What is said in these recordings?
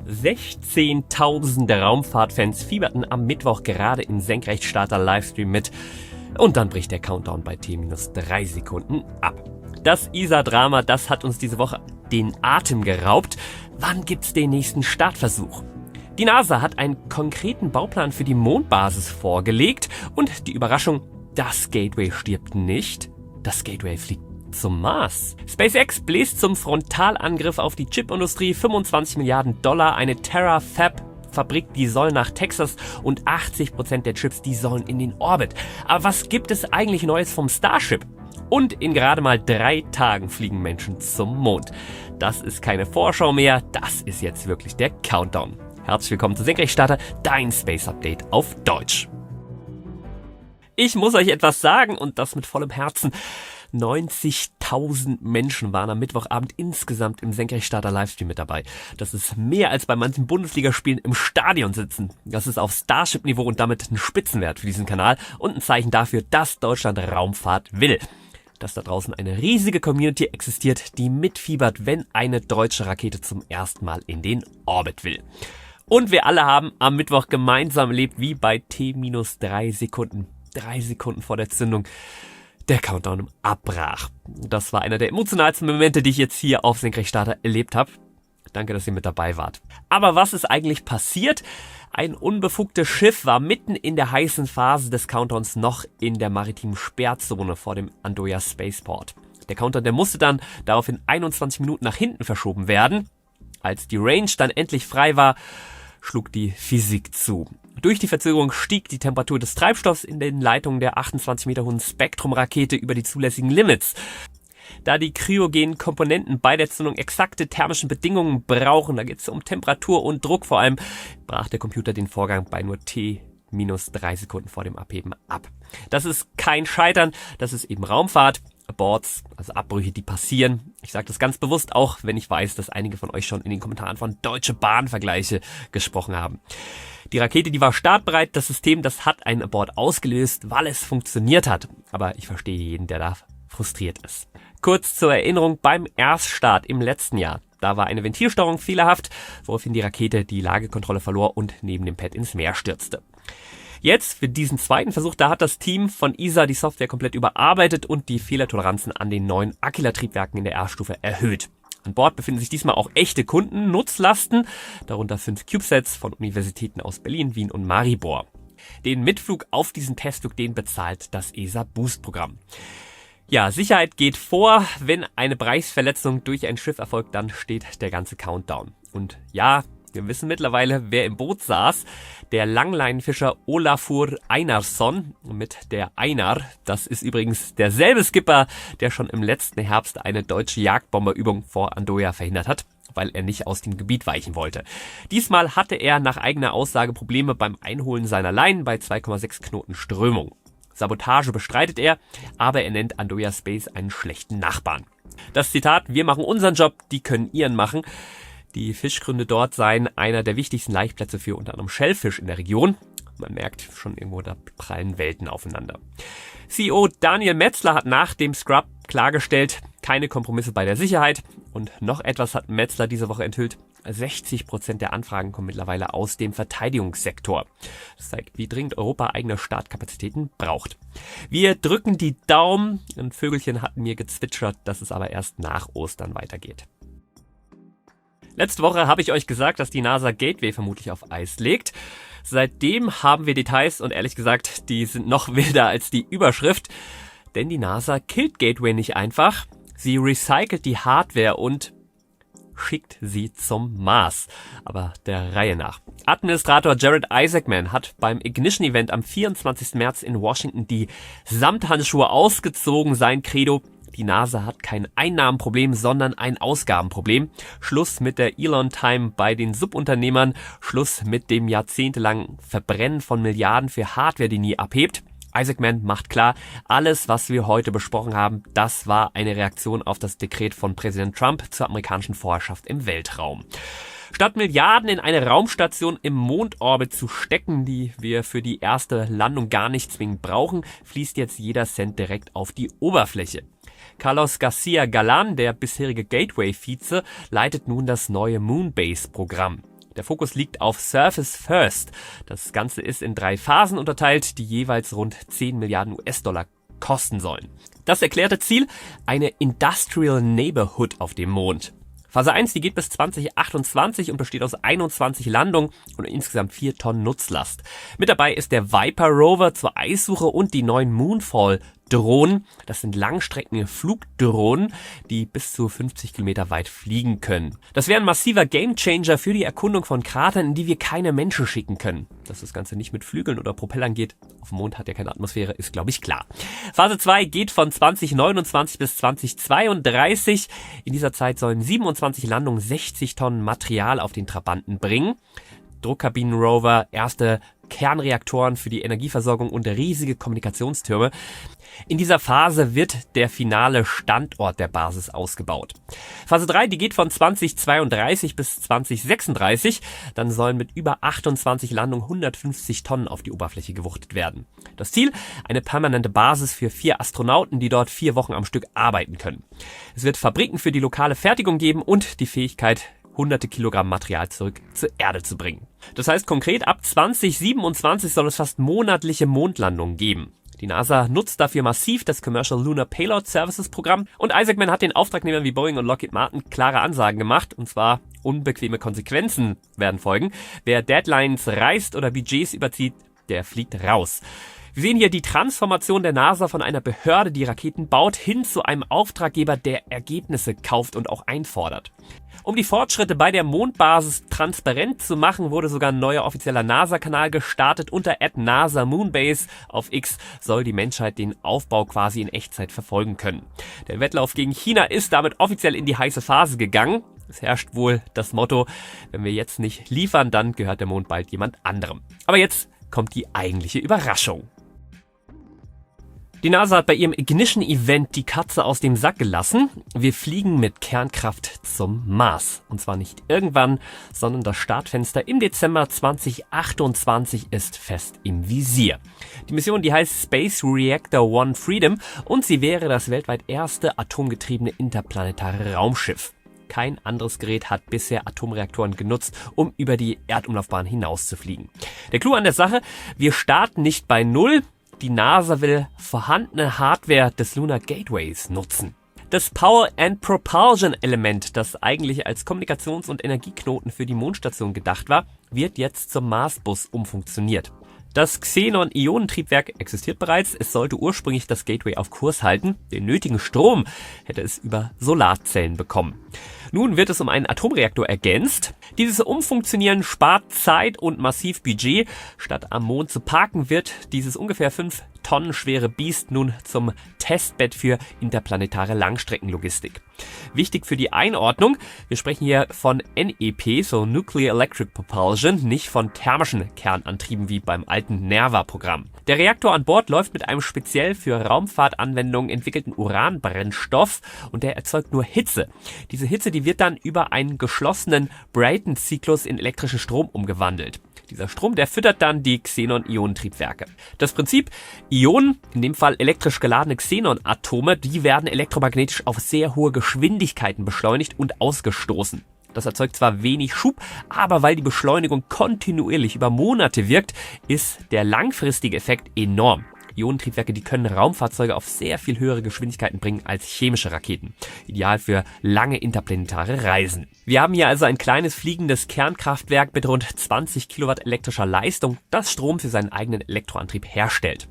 16.000 Raumfahrtfans fieberten am Mittwoch gerade im Senkrechtstarter-Livestream mit. Und dann bricht der Countdown bei T-3 Sekunden ab. Das ESA-Drama, das hat uns diese Woche den Atem geraubt. Wann gibt's den nächsten Startversuch? Die NASA hat einen konkreten Bauplan für die Mondbasis vorgelegt und die Überraschung, das Gateway stirbt nicht. Das Gateway fliegt zum Mars. SpaceX bläst zum Frontalangriff auf die Chipindustrie. 25 Milliarden $, eine Terafab-Fabrik, die soll nach Texas und 80% der Chips, die sollen in den Orbit. Aber was gibt es eigentlich Neues vom Starship? Und in gerade mal 3 Tagen fliegen Menschen zum Mond. Das ist keine Vorschau mehr, das ist jetzt wirklich der Countdown. Herzlich willkommen zu Senkrechtstarter, dein Space Update auf Deutsch. Ich muss euch etwas sagen und das mit vollem Herzen. 90.000 Menschen waren am Mittwochabend insgesamt im Senkrechtstarter-Livestream mit dabei. Das ist mehr als bei manchen Bundesligaspielen im Stadion sitzen. Das ist auf Starship-Niveau und damit ein Spitzenwert für diesen Kanal und ein Zeichen dafür, dass Deutschland Raumfahrt will. Dass da draußen eine riesige Community existiert, die mitfiebert, wenn eine deutsche Rakete zum ersten Mal in den Orbit will. Und wir alle haben am Mittwoch gemeinsam erlebt, wie bei T-3 Sekunden, 3 Sekunden vor der Zündung, der Countdown abbrach. Das war einer der emotionalsten Momente, die ich jetzt hier auf Senkrechtstarter erlebt habe. Danke, dass ihr mit dabei wart. Aber was ist eigentlich passiert? Ein unbefugtes Schiff war mitten in der heißen Phase des Countdowns noch in der maritimen Sperrzone vor dem Andoya Spaceport. Der Countdown, der musste dann daraufhin 21 Minuten nach hinten verschoben werden. Als die Range dann endlich frei war, schlug die Physik zu. Durch die Verzögerung stieg die Temperatur des Treibstoffs in den Leitungen der 28 Meter hohen Spektrum-Rakete über die zulässigen Limits. Da die kryogenen Komponenten bei der Zündung exakte thermische Bedingungen brauchen, da geht es um Temperatur und Druck vor allem, brach der Computer den Vorgang bei nur T-3 Sekunden vor dem Abheben ab. Das ist kein Scheitern, das ist eben Raumfahrt. Aborts, also Abbrüche, die passieren. Ich sage das ganz bewusst, auch wenn ich weiß, dass einige von euch schon in den Kommentaren von Deutsche Bahn-Vergleiche gesprochen haben. Die Rakete, die war startbereit, das System, das hat einen Abort ausgelöst, weil es funktioniert hat. Aber ich verstehe jeden, der da frustriert ist. Kurz zur Erinnerung, beim Erststart im letzten Jahr, da war eine Ventilsteuerung fehlerhaft, woraufhin die Rakete die Lagekontrolle verlor und neben dem Pad ins Meer stürzte. Jetzt, für diesen zweiten Versuch, da hat das Team von ESA die Software komplett überarbeitet und die Fehlertoleranzen an den neuen Aquila-Triebwerken in der Erststufe erhöht. An Bord befinden sich diesmal auch echte Kundennutzlasten, darunter 5 CubeSats von Universitäten aus Berlin, Wien und Maribor. Den Mitflug auf diesen Testflug, den bezahlt das ESA-Boost-Programm. Ja, Sicherheit geht vor. Wenn eine Bereichsverletzung durch ein Schiff erfolgt, dann steht der ganze Countdown. Und ja, wir wissen mittlerweile, wer im Boot saß. Der Langleinenfischer Olafur Einarsson mit der Einar. Das ist übrigens derselbe Skipper, der schon im letzten Herbst eine deutsche Jagdbomberübung vor Andoya verhindert hat, weil er nicht aus dem Gebiet weichen wollte. Diesmal hatte er nach eigener Aussage Probleme beim Einholen seiner Leinen bei 2,6 Knoten Strömung. Sabotage bestreitet er, aber er nennt Andoya Space einen schlechten Nachbarn. Das Zitat, wir machen unseren Job, die können ihren machen. Die Fischgründe dort seien einer der wichtigsten Laichplätze für unter anderem Schellfisch in der Region. Man merkt schon irgendwo, da prallen Welten aufeinander. CEO Daniel Metzler hat nach dem Scrub klargestellt, keine Kompromisse bei der Sicherheit. Und noch etwas hat Metzler diese Woche enthüllt. 60% der Anfragen kommen mittlerweile aus dem Verteidigungssektor. Das zeigt, wie dringend Europa eigene Startkapazitäten braucht. Wir drücken die Daumen. Ein Vögelchen hat mir gezwitschert, dass es aber erst nach Ostern weitergeht. Letzte Woche habe ich euch gesagt, dass die NASA Gateway vermutlich auf Eis legt. Seitdem haben wir Details und ehrlich gesagt, die sind noch wilder als die Überschrift. Denn die NASA killt Gateway nicht einfach. Sie recycelt die Hardware und schickt sie zum Mars. Aber der Reihe nach. Administrator Jared Isaacman hat beim Ignition-Event am 24. März in Washington die Samthandschuhe ausgezogen. Sein Credo: Die NASA hat kein Einnahmenproblem, sondern ein Ausgabenproblem. Schluss mit der Elon-Time bei den Subunternehmern. Schluss mit dem jahrzehntelangen Verbrennen von Milliarden für Hardware, die nie abhebt. Isaacman macht klar, alles, was wir heute besprochen haben, das war eine Reaktion auf das Dekret von Präsident Trump zur amerikanischen Vorherrschaft im Weltraum. Statt Milliarden in eine Raumstation im Mondorbit zu stecken, die wir für die erste Landung gar nicht zwingend brauchen, fließt jetzt jeder Cent direkt auf die Oberfläche. Carlos Garcia Galan, der bisherige Gateway-Vize, leitet nun das neue Moonbase-Programm. Der Fokus liegt auf Surface First. Das Ganze ist in 3 Phasen unterteilt, die jeweils rund 10 Milliarden US-Dollar kosten sollen. Das erklärte Ziel: eine Industrial Neighborhood auf dem Mond. Phase 1, die geht bis 2028 und besteht aus 21 Landungen und insgesamt 4 Tonnen Nutzlast. Mit dabei ist der Viper Rover zur Eissuche und die neuen Moonfall-Drohnen. Das sind Langstrecken-Flugdrohnen, die bis zu 50 Kilometer weit fliegen können. Das wäre ein massiver Gamechanger für die Erkundung von Kratern, in die wir keine Menschen schicken können. Dass das Ganze nicht mit Flügeln oder Propellern geht, auf dem Mond hat ja keine Atmosphäre, ist glaube ich klar. Phase 2 geht von 2029 bis 2032. In dieser Zeit sollen 27 Landungen 60 Tonnen Material auf den Trabanten bringen. Druckkabinenrover, erste Kernreaktoren für die Energieversorgung und riesige Kommunikationstürme. In dieser Phase wird der finale Standort der Basis ausgebaut. Phase 3, die geht von 2032 bis 2036. Dann sollen mit über 28 Landungen 150 Tonnen auf die Oberfläche gewuchtet werden. Das Ziel: eine permanente Basis für 4 Astronauten, die dort 4 Wochen am Stück arbeiten können. Es wird Fabriken für die lokale Fertigung geben und die Fähigkeit, hunderte Kilogramm Material zurück zur Erde zu bringen. Das heißt konkret, ab 2027 soll es fast monatliche Mondlandungen geben. Die NASA nutzt dafür massiv das Commercial Lunar Payload Services Programm und Isaacman hat den Auftragnehmern wie Boeing und Lockheed Martin klare Ansagen gemacht, und zwar: unbequeme Konsequenzen werden folgen. Wer Deadlines reißt oder Budgets überzieht, der fliegt raus. Wir sehen hier die Transformation der NASA von einer Behörde, die Raketen baut, hin zu einem Auftraggeber, der Ergebnisse kauft und auch einfordert. Um die Fortschritte bei der Mondbasis transparent zu machen, wurde sogar ein neuer offizieller NASA-Kanal gestartet. Unter @NASA-Moonbase auf X soll die Menschheit den Aufbau quasi in Echtzeit verfolgen können. Der Wettlauf gegen China ist damit offiziell in die heiße Phase gegangen. Es herrscht wohl das Motto: wenn wir jetzt nicht liefern, dann gehört der Mond bald jemand anderem. Aber jetzt kommt die eigentliche Überraschung. Die NASA hat bei ihrem Ignition-Event die Katze aus dem Sack gelassen. Wir fliegen mit Kernkraft zum Mars. Und zwar nicht irgendwann, sondern das Startfenster im Dezember 2028 ist fest im Visier. Die Mission, die heißt Space Reactor 1 Freedom und sie wäre das weltweit erste atomgetriebene interplanetare Raumschiff. Kein anderes Gerät hat bisher Atomreaktoren genutzt, um über die Erdumlaufbahn hinaus zu fliegen. Der Clou an der Sache: wir starten nicht bei Null. Die NASA will vorhandene Hardware des Lunar Gateways nutzen. Das Power and Propulsion Element, das eigentlich als Kommunikations- und Energieknoten für die Mondstation gedacht war, wird jetzt zum Marsbus umfunktioniert. Das Xenon-Ionentriebwerk existiert bereits. Es sollte ursprünglich das Gateway auf Kurs halten. Den nötigen Strom hätte es über Solarzellen bekommen. Nun wird es um einen Atomreaktor ergänzt. Dieses Umfunktionieren spart Zeit und massiv Budget. Statt am Mond zu parken, wird dieses ungefähr 5 Tonnen schwere Biest nun zum Testbett für interplanetare Langstreckenlogistik. Wichtig für die Einordnung: wir sprechen hier von NEP, so Nuclear Electric Propulsion, nicht von thermischen Kernantrieben wie beim alten NERVA-Programm. Der Reaktor an Bord läuft mit einem speziell für Raumfahrtanwendungen entwickelten Uranbrennstoff und der erzeugt nur Hitze. Diese Hitze, die wird dann über einen geschlossenen Brayton-Zyklus in elektrischen Strom umgewandelt. Dieser Strom, der füttert dann die Xenon-Ionentriebwerke. Das Prinzip: Ionen, in dem Fall elektrisch geladene Xenon-Atome, die werden elektromagnetisch auf sehr hohe Geschwindigkeiten beschleunigt und ausgestoßen. Das erzeugt zwar wenig Schub, aber weil die Beschleunigung kontinuierlich über Monate wirkt, ist der langfristige Effekt enorm. Ionentriebwerke, die können Raumfahrzeuge auf sehr viel höhere Geschwindigkeiten bringen als chemische Raketen. Ideal für lange interplanetare Reisen. Wir haben hier also ein kleines fliegendes Kernkraftwerk mit rund 20 Kilowatt elektrischer Leistung, das Strom für seinen eigenen Elektroantrieb herstellt.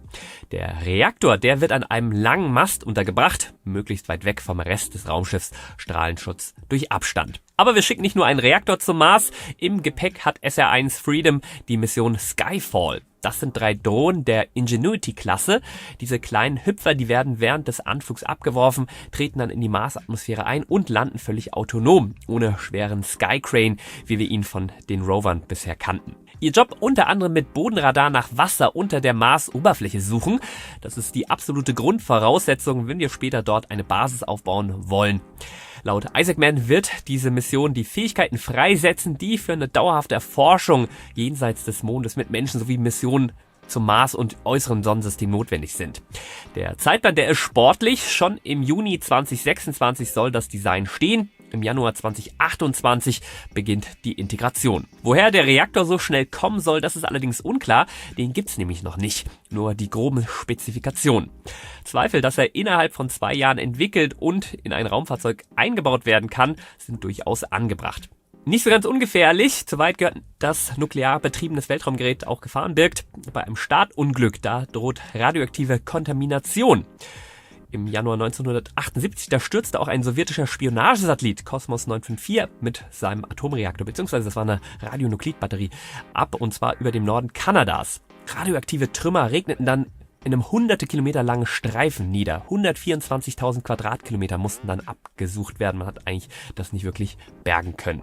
Der Reaktor, der wird an einem langen Mast untergebracht, möglichst weit weg vom Rest des Raumschiffs, Strahlenschutz durch Abstand. Aber wir schicken nicht nur einen Reaktor zum Mars, im Gepäck hat SR-1 Freedom die Mission Skyfall. Das sind 3 Drohnen der Ingenuity-Klasse. Diese kleinen Hüpfer, die werden während des Anflugs abgeworfen, treten dann in die Marsatmosphäre ein und landen völlig autonom, ohne schweren Skycrane, wie wir ihn von den Rovern bisher kannten. Ihr Job unter anderem mit Bodenradar nach Wasser unter der Marsoberfläche suchen. Das ist die absolute Grundvoraussetzung, wenn wir später dort eine Basis aufbauen wollen. Laut Isaacman wird diese Mission die Fähigkeiten freisetzen, die für eine dauerhafte Erforschung jenseits des Mondes mit Menschen sowie Missionen zum Mars und äußeren Sonnensystem notwendig sind. Der Zeitplan, der ist sportlich. Schon im Juni 2026 soll das Design stehen. Im Januar 2028 beginnt die Integration. Woher der Reaktor so schnell kommen soll, das ist allerdings unklar. Den gibt's nämlich noch nicht. Nur die groben Spezifikationen. Zweifel, dass er innerhalb von 2 Jahren entwickelt und in ein Raumfahrzeug eingebaut werden kann, sind durchaus angebracht. Nicht so ganz ungefährlich, zu weit gehört, dass nuklear betriebenes Weltraumgerät auch Gefahren birgt. Bei einem Startunglück, da droht radioaktive Kontamination. Im Januar 1978, da stürzte auch ein sowjetischer Spionagesatellit Kosmos 954 mit seinem Atomreaktor, beziehungsweise das war eine Radionuklidbatterie, ab, und zwar über dem Norden Kanadas. Radioaktive Trümmer regneten dann in einem hunderte Kilometer langen Streifen nieder. 124.000 Quadratkilometer mussten dann abgesucht werden. Man hat eigentlich das nicht wirklich bergen können.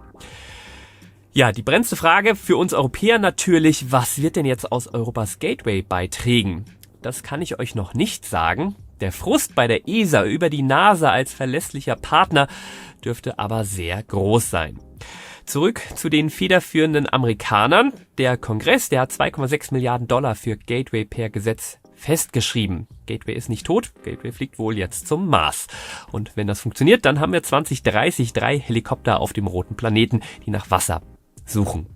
Ja, die brennendste Frage für uns Europäer natürlich, was wird denn jetzt aus Europas Gateway-Beiträgen? Das kann ich euch noch nicht sagen. Der Frust bei der ESA über die NASA als verlässlicher Partner dürfte aber sehr groß sein. Zurück zu den federführenden Amerikanern. Der Kongress, der hat 2,6 Milliarden Dollar für Gateway per Gesetz festgeschrieben. Gateway ist nicht tot, Gateway fliegt wohl jetzt zum Mars. Und wenn das funktioniert, dann haben wir 2030 3 Helikopter auf dem roten Planeten, die nach Wasser suchen.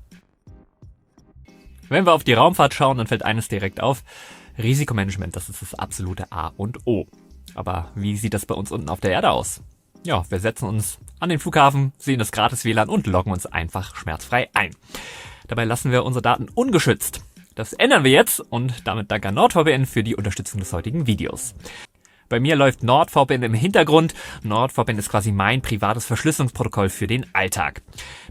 Wenn wir auf die Raumfahrt schauen, dann fällt eines direkt auf. Risikomanagement, das ist das absolute A und O. Aber wie sieht das bei uns unten auf der Erde aus? Ja, wir setzen uns an den Flughafen, sehen das Gratis-WLAN und loggen uns einfach schmerzfrei ein. Dabei lassen wir unsere Daten ungeschützt. Das ändern wir jetzt und damit danke an NordVPN für die Unterstützung des heutigen Videos. Bei mir läuft NordVPN im Hintergrund. NordVPN ist quasi mein privates Verschlüsselungsprotokoll für den Alltag.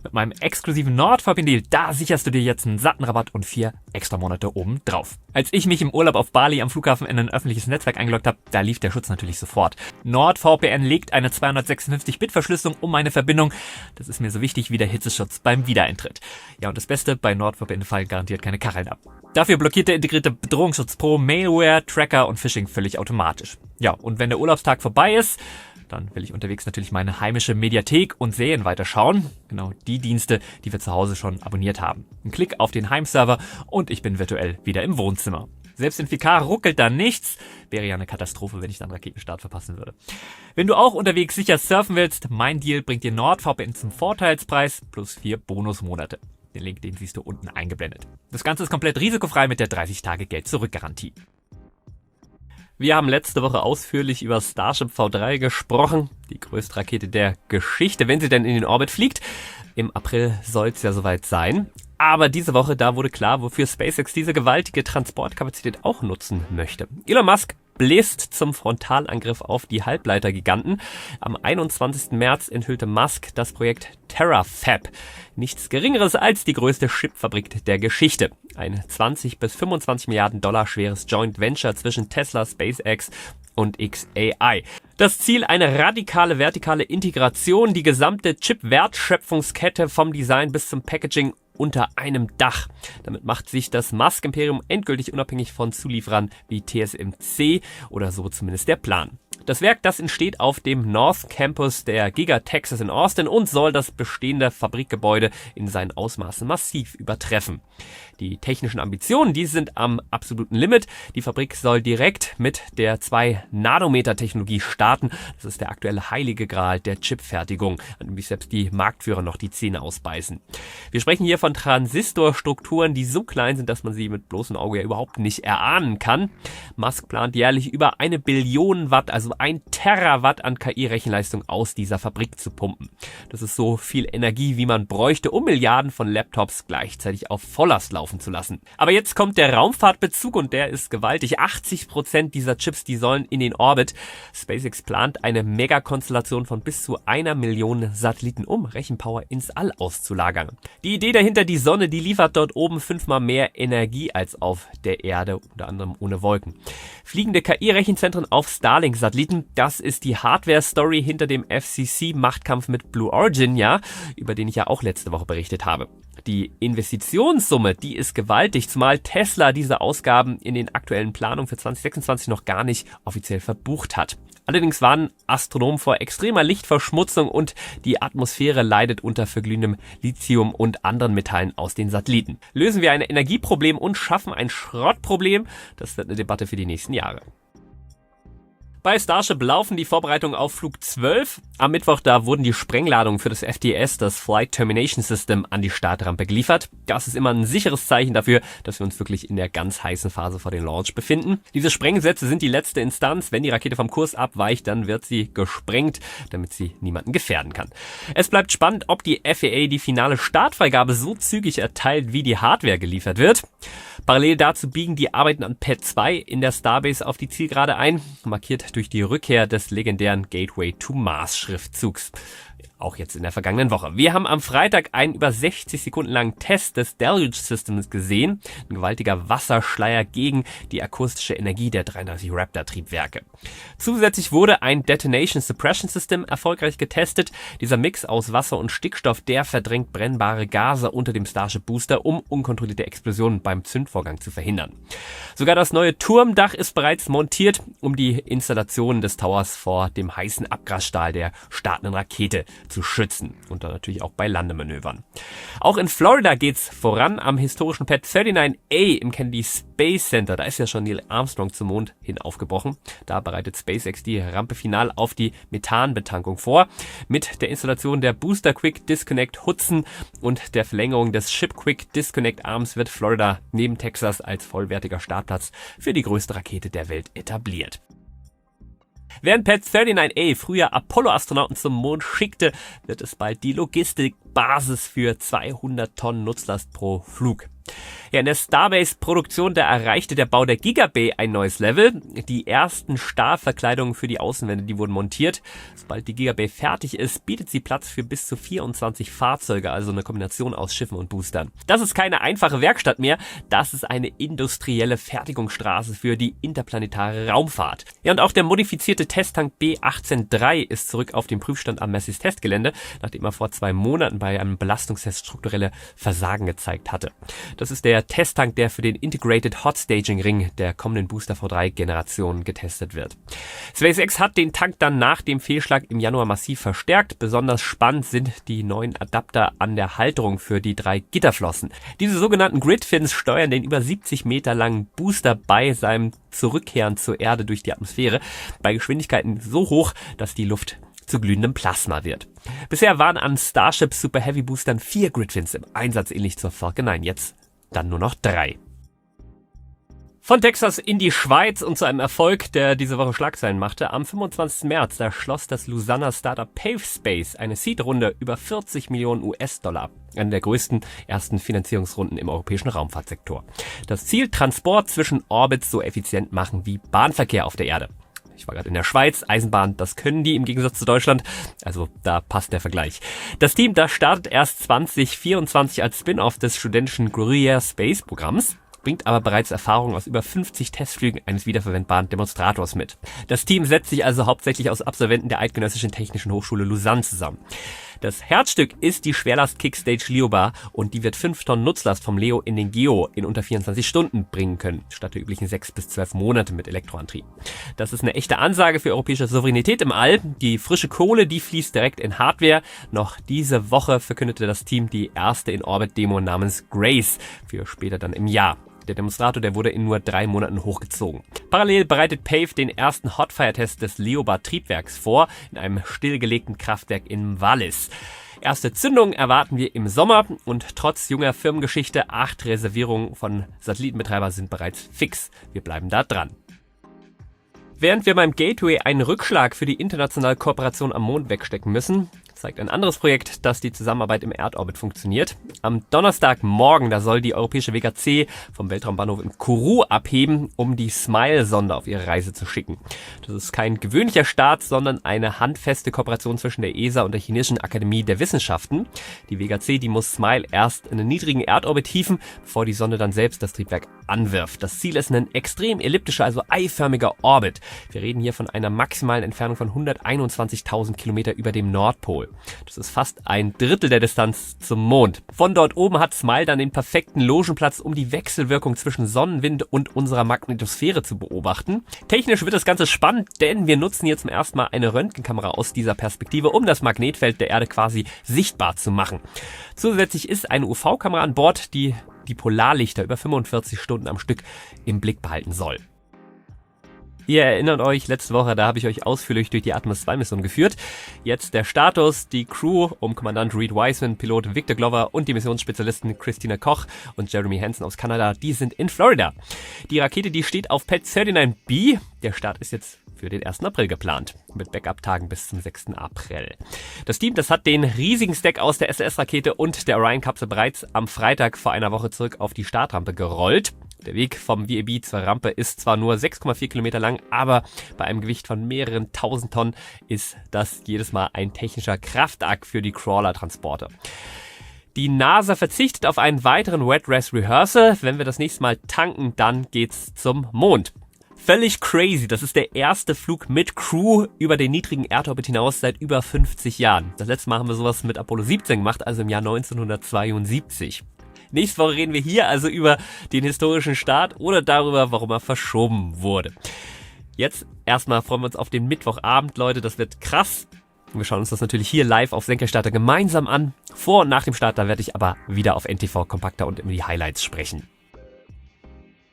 Mit meinem exklusiven NordVPN-Deal, da sicherst du dir jetzt einen satten Rabatt und 4 extra Monate oben drauf. Als ich mich im Urlaub auf Bali am Flughafen in ein öffentliches Netzwerk eingeloggt habe, da lief der Schutz natürlich sofort. NordVPN legt eine 256-Bit-Verschlüsselung um meine Verbindung. Das ist mir so wichtig wie der Hitzeschutz beim Wiedereintritt. Ja, und das Beste, bei NordVPN fallen garantiert keine Kacheln ab. Dafür blockiert der integrierte Bedrohungsschutz Pro Malware, Tracker und Phishing völlig automatisch. Ja, und wenn der Urlaubstag vorbei ist, dann will ich unterwegs natürlich meine heimische Mediathek und Serien weiterschauen. Genau die Dienste, die wir zu Hause schon abonniert haben. Ein Klick auf den Heimserver und ich bin virtuell wieder im Wohnzimmer. Selbst in 4K ruckelt da nichts. Wäre ja eine Katastrophe, wenn ich dann Raketenstart verpassen würde. Wenn du auch unterwegs sicher surfen willst, mein Deal bringt dir NordVPN zum Vorteilspreis plus 4 Bonusmonate. Den Link, den siehst du unten eingeblendet. Das Ganze ist komplett risikofrei mit der 30-Tage-Geld-Zurück-Garantie. Wir haben letzte Woche ausführlich über Starship V3 gesprochen, die größte Rakete der Geschichte, wenn sie denn in den Orbit fliegt. Im April soll es ja soweit sein. Aber diese Woche, da wurde klar, wofür SpaceX diese gewaltige Transportkapazität auch nutzen möchte. Elon Musk bläst zum Frontalangriff auf die Halbleitergiganten. Am 21. März enthüllte Musk das Projekt Terafab. Nichts Geringeres als die größte Chipfabrik der Geschichte. Ein 20 bis 25 Milliarden Dollar schweres Joint Venture zwischen Tesla, SpaceX und xAI. Das Ziel, eine radikale vertikale Integration, die gesamte Chip-Wertschöpfungskette vom Design bis zum Packaging unter einem Dach. Damit macht sich das Musk-Imperium endgültig unabhängig von Zulieferern wie TSMC oder so zumindest der Plan. Das Werk, das entsteht auf dem North Campus der Giga Texas in Austin und soll das bestehende Fabrikgebäude in seinen Ausmaßen massiv übertreffen. Die technischen Ambitionen, die sind am absoluten Limit. Die Fabrik soll direkt mit der 2-Nanometer-Technologie starten. Das ist der aktuelle heilige Gral der Chipfertigung, an dem sich selbst die Marktführer noch die Zähne ausbeißen. Wir sprechen hier von Transistorstrukturen, die so klein sind, dass man sie mit bloßem Auge ja überhaupt nicht erahnen kann. Musk plant jährlich über 1 Billion Watt, also 1 Terawatt an KI-Rechenleistung aus dieser Fabrik zu pumpen. Das ist so viel Energie, wie man bräuchte, um Milliarden von Laptops gleichzeitig auf Volllast laufen zu lassen. Aber jetzt kommt der Raumfahrtbezug und der ist gewaltig. 80% dieser Chips, die sollen in den Orbit. SpaceX plant eine Megakonstellation von bis zu 1 Million Satelliten, um Rechenpower ins All auszulagern. Die Idee dahinter, die Sonne, die liefert dort oben 5-mal mehr Energie als auf der Erde, unter anderem ohne Wolken. Fliegende KI-Rechenzentren auf Starlink-Satelliten, das ist die Hardware-Story hinter dem FCC-Machtkampf mit Blue Origin, ja, über den ich ja auch letzte Woche berichtet habe. Die Investitionssumme, die ist gewaltig, zumal Tesla diese Ausgaben in den aktuellen Planungen für 2026 noch gar nicht offiziell verbucht hat. Allerdings warnen Astronomen vor extremer Lichtverschmutzung und die Atmosphäre leidet unter verglühendem Lithium und anderen Metallen aus den Satelliten. Lösen wir ein Energieproblem und schaffen ein Schrottproblem? Das wird eine Debatte für die nächsten Jahre. Bei Starship laufen die Vorbereitungen auf Flug 12. Am Mittwoch, da wurden die Sprengladungen für das FTS, das Flight Termination System, an die Startrampe geliefert. Das ist immer ein sicheres Zeichen dafür, dass wir uns wirklich in der ganz heißen Phase vor dem Launch befinden. Diese Sprengsätze sind die letzte Instanz. Wenn die Rakete vom Kurs abweicht, dann wird sie gesprengt, damit sie niemanden gefährden kann. Es bleibt spannend, ob die FAA die finale Startfreigabe so zügig erteilt, wie die Hardware geliefert wird. Parallel dazu biegen die Arbeiten an Pad 2 in der Starbase auf die Zielgerade ein, markiert durch die Rückkehr des legendären Gateway to Mars Schriftzugs. Auch jetzt in der vergangenen Woche. Wir haben am Freitag einen über 60 Sekunden langen Test des Deluge Systems gesehen. Ein gewaltiger Wasserschleier gegen die akustische Energie der 33 Raptor-Triebwerke. Zusätzlich wurde ein Detonation Suppression System erfolgreich getestet. Dieser Mix aus Wasser und Stickstoff, der verdrängt brennbare Gase unter dem Starship Booster, um unkontrollierte Explosionen beim Zündvorgang zu verhindern. Sogar das neue Turmdach ist bereits montiert, um die Installation des Towers vor dem heißen Abgasstahl der startenden Rakete zu schützen und dann natürlich auch bei Landemanövern. Auch in Florida geht's voran am historischen Pad 39A im Kennedy Space Center. Da ist ja schon Neil Armstrong zum Mond hin aufgebrochen. Da bereitet SpaceX die Rampe final auf die Methanbetankung vor. Mit der Installation der Booster Quick Disconnect Hudson und der Verlängerung des Ship Quick Disconnect Arms wird Florida neben Texas als vollwertiger Startplatz für die größte Rakete der Welt etabliert. Während Pad 39A früher Apollo-Astronauten zum Mond schickte, wird es bald die Logistikbasis für 200 Tonnen Nutzlast pro Flug. Ja, in der Starbase-Produktion, da erreichte der Bau der Gigabay ein neues Level. Die ersten Stahlverkleidungen für die Außenwände, die wurden montiert. Sobald die Gigabay fertig ist, bietet sie Platz für bis zu 24 Fahrzeuge, also eine Kombination aus Schiffen und Boostern. Das ist keine einfache Werkstatt mehr, das ist eine industrielle Fertigungsstraße für die interplanetare Raumfahrt. Ja, und auch der modifizierte Testtank B-18-3 ist zurück auf dem Prüfstand am Massys Testgelände, nachdem er vor 2 Monaten bei einem Belastungstest strukturelle Versagen gezeigt hatte. Das ist der Testtank, der für den Integrated Hot Staging Ring der kommenden Booster V3-Generation getestet wird. SpaceX hat den Tank dann nach dem Fehlschlag im Januar massiv verstärkt. Besonders spannend sind die neuen Adapter an der Halterung für die 3 Gitterflossen. Diese sogenannten Gridfins steuern den über 70 Meter langen Booster bei seinem Zurückkehren zur Erde durch die Atmosphäre bei Geschwindigkeiten so hoch, dass die Luft zu glühendem Plasma wird. Bisher waren an Starship Super Heavy Boostern 4 Gridfins im Einsatz, ähnlich zur Falcon 9. Jetzt dann nur noch 3. Von Texas in die Schweiz und zu einem Erfolg, der diese Woche Schlagzeilen machte. Am 25. März, da schloss das Lausanner Startup PaveSpace eine Seed-Runde über 40 Millionen US-Dollar ab. Eine der größten ersten Finanzierungsrunden im europäischen Raumfahrtsektor. Das Ziel: Transport zwischen Orbits so effizient machen wie Bahnverkehr auf der Erde. Ich war gerade in der Schweiz, Eisenbahn, das können die im Gegensatz zu Deutschland, also da passt der Vergleich. Das Team, das startet erst 2024 als Spin-off des studentischen Gruyère Space Programms, bringt aber bereits Erfahrung aus über 50 Testflügen eines wiederverwendbaren Demonstrators mit. Das Team setzt sich also hauptsächlich aus Absolventen der Eidgenössischen Technischen Hochschule Lausanne zusammen. Das Herzstück ist die Schwerlast-Kickstage Leobar und die wird 5 Tonnen Nutzlast vom Leo in den Geo in unter 24 Stunden bringen können, statt der üblichen 6 bis 12 Monate mit Elektroantrieb. Das ist eine echte Ansage für europäische Souveränität im All. Die frische Kohle, die fließt direkt in Hardware. Noch diese Woche verkündete das Team die erste In-Orbit-Demo namens Grace für später dann im Jahr. Der Demonstrator, der wurde in nur 3 Monaten hochgezogen. Parallel bereitet Pave den ersten Hotfire-Test des Leopard-Triebwerks vor, in einem stillgelegten Kraftwerk in Wallis. Erste Zündungen erwarten wir im Sommer und trotz junger Firmengeschichte 8 Reservierungen von Satellitenbetreibern sind bereits fix. Wir bleiben da dran. Während wir beim Gateway einen Rückschlag für die internationale Kooperation am Mond wegstecken müssen, zeigt ein anderes Projekt, dass die Zusammenarbeit im Erdorbit funktioniert. Am Donnerstagmorgen, da soll die europäische WKC vom Weltraumbahnhof in Kourou abheben, um die SMILE-Sonde auf ihre Reise zu schicken. Das ist kein gewöhnlicher Start, sondern eine handfeste Kooperation zwischen der ESA und der Chinesischen Akademie der Wissenschaften. Die WKC, die muss SMILE erst in einen niedrigen Erdorbit hieven, bevor die Sonde dann selbst das Triebwerk anwirft. Das Ziel ist ein extrem elliptischer, also eiförmiger Orbit. Wir reden hier von einer maximalen Entfernung von 121.000 Kilometer über dem Nordpol. Das ist fast ein Drittel der Distanz zum Mond. Von dort oben hat SMILE dann den perfekten Logenplatz, um die Wechselwirkung zwischen Sonnenwind und unserer Magnetosphäre zu beobachten. Technisch wird das Ganze spannend, denn wir nutzen hier zum ersten Mal eine Röntgenkamera aus dieser Perspektive, um das Magnetfeld der Erde quasi sichtbar zu machen. Zusätzlich ist eine UV-Kamera an Bord, die die Polarlichter über 45 Stunden am Stück im Blick behalten soll. Ihr erinnert euch, letzte Woche, da habe ich euch ausführlich durch die Atmos 2 Mission geführt. Jetzt der Status, die Crew um Kommandant Reed Wiseman, Pilot Victor Glover und die Missionsspezialisten Christina Koch und Jeremy Hansen aus Kanada, die sind in Florida. Die Rakete, die steht auf Pad 39B. Der Start ist jetzt für den 1. April geplant, mit Backup-Tagen bis zum 6. April. Das Team, das hat den riesigen Stack aus der SLS-Rakete und der Orion-Kapsel bereits am Freitag vor einer Woche zurück auf die Startrampe gerollt. Der Weg vom VAB zur Rampe ist zwar nur 6,4 Kilometer lang, aber bei einem Gewicht von mehreren tausend Tonnen ist das jedes Mal ein technischer Kraftakt für die Crawler-Transporte. Die NASA verzichtet auf einen weiteren Wet Rest Rehearsal. Wenn wir das nächste Mal tanken, dann geht's zum Mond. Völlig crazy. Das ist der erste Flug mit Crew über den niedrigen Erdorbit hinaus seit über 50 Jahren. Das letzte Mal haben wir sowas mit Apollo 17 gemacht, also im Jahr 1972. Nächste Woche reden wir hier also über den historischen Start oder darüber, warum er verschoben wurde. Jetzt erstmal freuen wir uns auf den Mittwochabend, Leute. Das wird krass. Wir schauen uns das natürlich hier live auf Senkrechtstarter gemeinsam an. Vor und nach dem Start, da werde ich aber wieder auf NTV Kompakter und über die Highlights sprechen.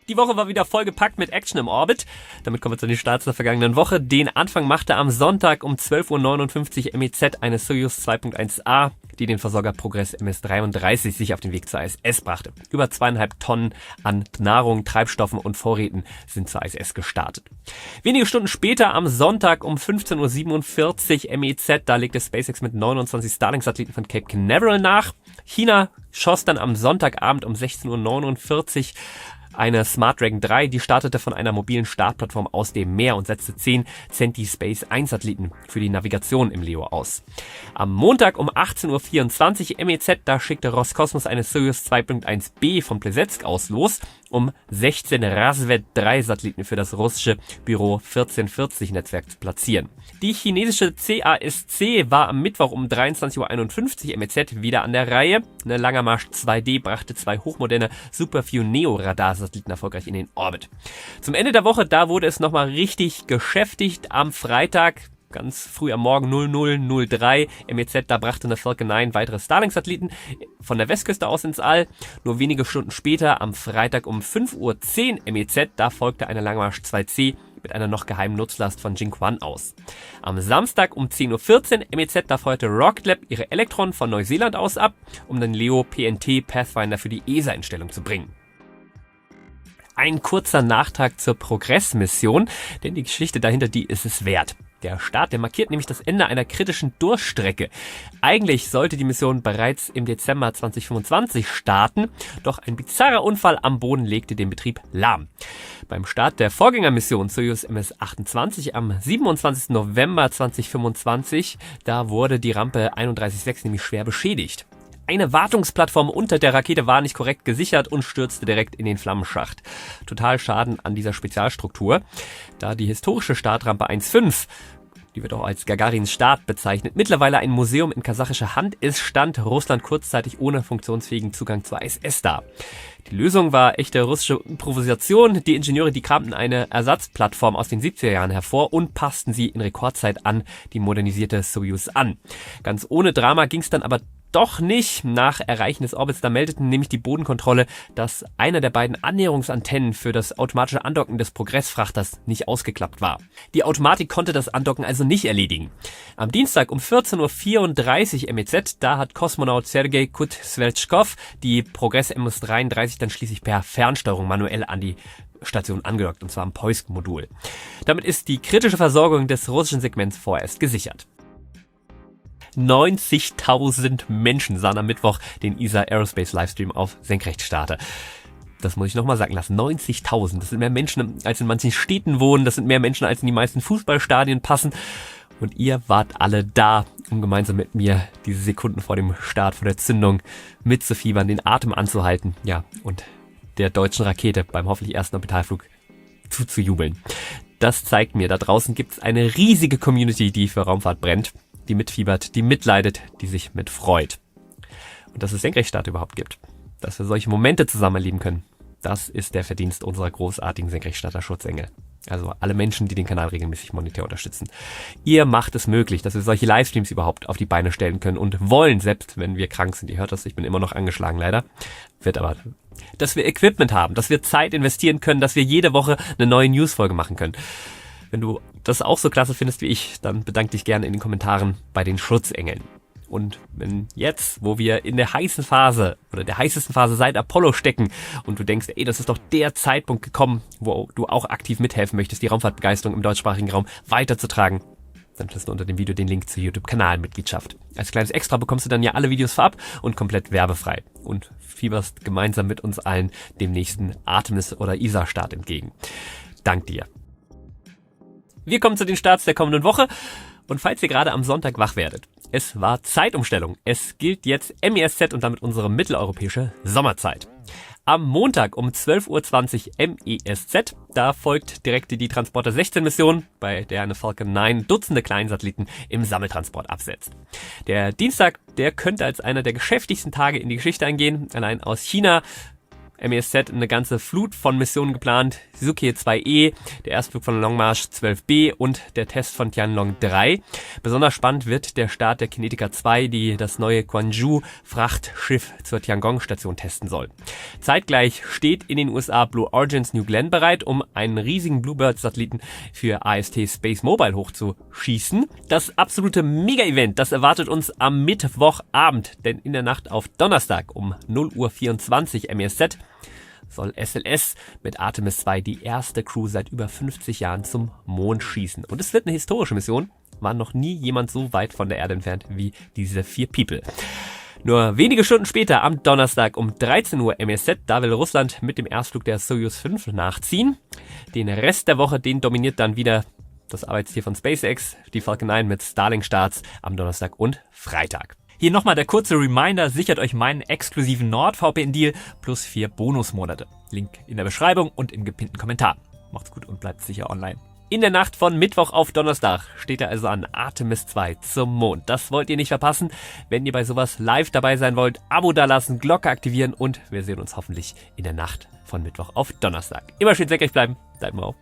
Die Woche war wieder vollgepackt mit Action im Orbit. Damit kommen wir zu den Starts der vergangenen Woche. Den Anfang machte am Sonntag um 12:59 Uhr MEZ eine Soyuz 2.1A, die den Versorger Progress MS-33 sich auf den Weg zur ISS brachte. Über 2,5 Tonnen an Nahrung, Treibstoffen und Vorräten sind zur ISS gestartet. Wenige Stunden später am Sonntag um 15:47 Uhr MEZ, da legte SpaceX mit 29 Starlink-Satelliten von Cape Canaveral nach. China schoss dann am Sonntagabend um 16:49 Uhr eine Smart Dragon 3, die startete von einer mobilen Startplattform aus dem Meer und setzte 10 Centi-Space 1 Satelliten für die Navigation im LEO aus. Am Montag um 18:24 Uhr MEZ, da schickte Roskosmos eine Soyuz 2.1B von Plesetsk aus los, um 16 Razvet 3 Satelliten für das russische Büro 1440-Netzwerk zu platzieren. Die chinesische CASC war am Mittwoch um 23:51 Uhr MEZ wieder an der Reihe. Eine Langermarsch 2D brachte 2 hochmoderne Super-Few-Neo-Radarsatelliten erfolgreich in den Orbit. Zum Ende der Woche, da wurde es nochmal richtig geschäftigt. Am Freitag, ganz früh am Morgen 00:03 MEZ, da brachte eine Falcon 9 weitere Starlink-Satelliten von der Westküste aus ins All. Nur wenige Stunden später, am Freitag um 5:10 Uhr MEZ, da folgte eine Langmarsch 2C mit einer noch geheimen Nutzlast von Jinquan aus. Am Samstag um 10:14 Uhr MEZ, da feuerte Rocket Lab ihre Electron von Neuseeland aus ab, um den LEO PNT Pathfinder für die ESA in Stellung zu bringen. Ein kurzer Nachtrag zur Progress-Mission, denn die Geschichte dahinter, die ist es wert. Der Start, der markiert nämlich das Ende einer kritischen Durchstrecke. Eigentlich sollte die Mission bereits im Dezember 2025 starten, doch ein bizarrer Unfall am Boden legte den Betrieb lahm. Beim Start der Vorgängermission Soyuz MS-28 am 27. November 2025, da wurde die Rampe 31.6 nämlich schwer beschädigt. Eine Wartungsplattform unter der Rakete war nicht korrekt gesichert und stürzte direkt in den Flammenschacht. Total Schaden an dieser Spezialstruktur. Da die historische Startrampe 1.5, die wird auch als Gagarins Start bezeichnet, mittlerweile ein Museum in kasachischer Hand ist, stand Russland kurzzeitig ohne funktionsfähigen Zugang zur ISS da. Die Lösung war echte russische Improvisation. Die Ingenieure, die kramten eine Ersatzplattform aus den 70er Jahren hervor und passten sie in Rekordzeit an die modernisierte Soyuz an. Ganz ohne Drama ging es dann aber doch nicht. Nach Erreichen des Orbits, da meldeten nämlich die Bodenkontrolle, dass einer der beiden Annäherungsantennen für das automatische Andocken des Progress-Frachters nicht ausgeklappt war. Die Automatik konnte das Andocken also nicht erledigen. Am Dienstag um 14:34 Uhr MEZ, da hat Kosmonaut Sergei Kutsverchkov die Progress MS-33 dann schließlich per Fernsteuerung manuell an die Station angedockt, und zwar am Poisk-Modul. Damit ist die kritische Versorgung des russischen Segments vorerst gesichert. 90.000 Menschen sahen am Mittwoch den ESA Aerospace Livestream auf Senkrechtstarter. Das muss ich nochmal sagen lassen. 90.000. Das sind mehr Menschen, als in manchen Städten wohnen. Das sind mehr Menschen, als in die meisten Fußballstadien passen. Und ihr wart alle da, um gemeinsam mit mir diese Sekunden vor dem Start, vor der Zündung mitzufiebern, den Atem anzuhalten. Ja, und der deutschen Rakete beim hoffentlich ersten Orbitalflug zuzujubeln. Das zeigt mir, da draußen gibt es eine riesige Community, die für Raumfahrt brennt, die mitfiebert, die mitleidet, die sich mitfreut. Und dass es Senkrechtstarter überhaupt gibt, dass wir solche Momente zusammen erleben können, das ist der Verdienst unserer großartigen Senkrechtstarter-Schutzengel. Also alle Menschen, die den Kanal regelmäßig monetär unterstützen. Ihr macht es möglich, dass wir solche Livestreams überhaupt auf die Beine stellen können und wollen, selbst wenn wir krank sind. Ihr hört das, ich bin immer noch angeschlagen leider. Wird aber, dass wir Equipment haben, dass wir Zeit investieren können, dass wir jede Woche eine neue Newsfolge machen können. Wenn du das auch so klasse findest wie ich, dann bedank dich gerne in den Kommentaren bei den Schutzengeln. Und wenn jetzt, wo wir in der heißen Phase oder der heißesten Phase seit Apollo stecken und du denkst, das ist doch der Zeitpunkt gekommen, wo du auch aktiv mithelfen möchtest, die Raumfahrtbegeisterung im deutschsprachigen Raum weiterzutragen, dann findest du unter dem Video den Link zur YouTube-Kanalmitgliedschaft. Als kleines Extra bekommst du dann ja alle Videos vorab und komplett werbefrei und fieberst gemeinsam mit uns allen dem nächsten Artemis- oder ISA-Start entgegen. Dank dir. Wir kommen zu den Starts der kommenden Woche und falls ihr gerade am Sonntag wach werdet, es war Zeitumstellung. Es gilt jetzt MESZ und damit unsere mitteleuropäische Sommerzeit. Am Montag um 12:20 Uhr MESZ, da folgt direkt die Transporter 16 Mission, bei der eine Falcon 9 Dutzende Kleinsatelliten im Sammeltransport absetzt. Der Dienstag, der könnte als einer der geschäftigsten Tage in die Geschichte eingehen. Allein aus China MESZ eine ganze Flut von Missionen geplant. Sukie 2E, der Erstflug von Long March 12B und der Test von Tianlong 3. Besonders spannend wird der Start der Kinetica 2, die das neue Quanzhou-Frachtschiff zur Tiangong-Station testen soll. Zeitgleich steht in den USA Blue Origin's New Glenn bereit, um einen riesigen Bluebird-Satelliten für AST Space Mobile hochzuschießen. Das absolute Mega-Event, das erwartet uns am Mittwochabend, denn in der Nacht auf Donnerstag um 0:24 Uhr MESZ soll SLS mit Artemis 2 die erste Crew seit über 50 Jahren zum Mond schießen. Und es wird eine historische Mission. War noch nie jemand so weit von der Erde entfernt wie diese 4 People. Nur wenige Stunden später, am Donnerstag um 13 Uhr MESZ, da will Russland mit dem Erstflug der Soyuz 5 nachziehen. Den Rest der Woche, den dominiert dann wieder das Arbeitstier von SpaceX, die Falcon 9 mit Starlink-Starts am Donnerstag und Freitag. Hier nochmal der kurze Reminder, sichert euch meinen exklusiven NordVPN-Deal plus 4 Bonusmonate. Link in der Beschreibung und im gepinnten Kommentar. Macht's gut und bleibt sicher online. In der Nacht von Mittwoch auf Donnerstag steht er also an Artemis 2 zum Mond. Das wollt ihr nicht verpassen. Wenn ihr bei sowas live dabei sein wollt, Abo dalassen, Glocke aktivieren und wir sehen uns hoffentlich in der Nacht von Mittwoch auf Donnerstag. Immer schön senkrecht bleiben. Bleibt mal auf.